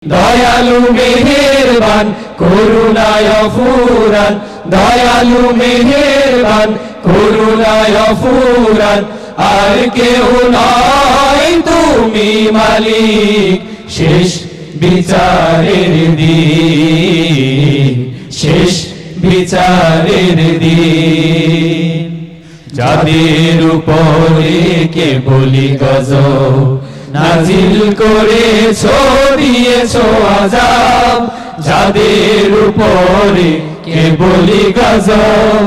দয়ালু মেহেরবান করুণায় ফুরান, দয়ালু মেহেরবান করুণায় ফুরান। আর কেউ নয় তুমি মালিক, শেষ বিচারের দিন, শেষ বিচারের দিন। যাদের উপরে কেবলি গজব নাজিল করেছো, দিয়েছো আযাব, যাদের উপরে কেবলি গজব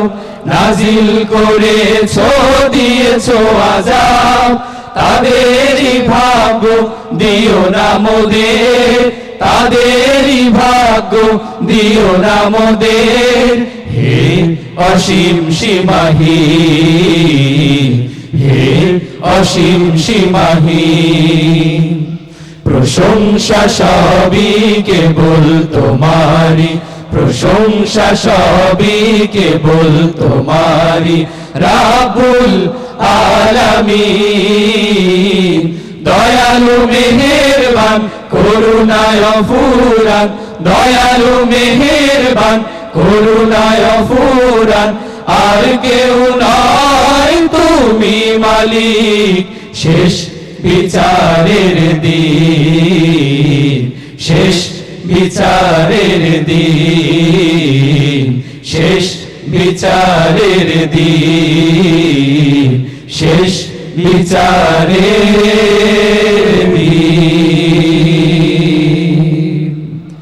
নাজিল করেছো, দিয়েছো আযাব, তাদেরই ভাগ্য দিও না মোদের, তাদেরই ভাগ্য দিও না মোদের। হে অসীম সীমাহীন, হে অসীম সীমাহীন। প্রশংসা সবই কেবল তোমারি, প্রশংসা সবই কেবল তোমারি রাব্বুল আলামিন। দয়ালু মেহেরবান করুণায় ফুরান, দয়ালু মেহেরবান করুণায় ফুরান। আর কেউ নয় তুমি মালিক, শেষ বিচারের দিন, শেষ বিচারের দিন, শেষ বিচারের দিন, শেষ বিচারের দিন।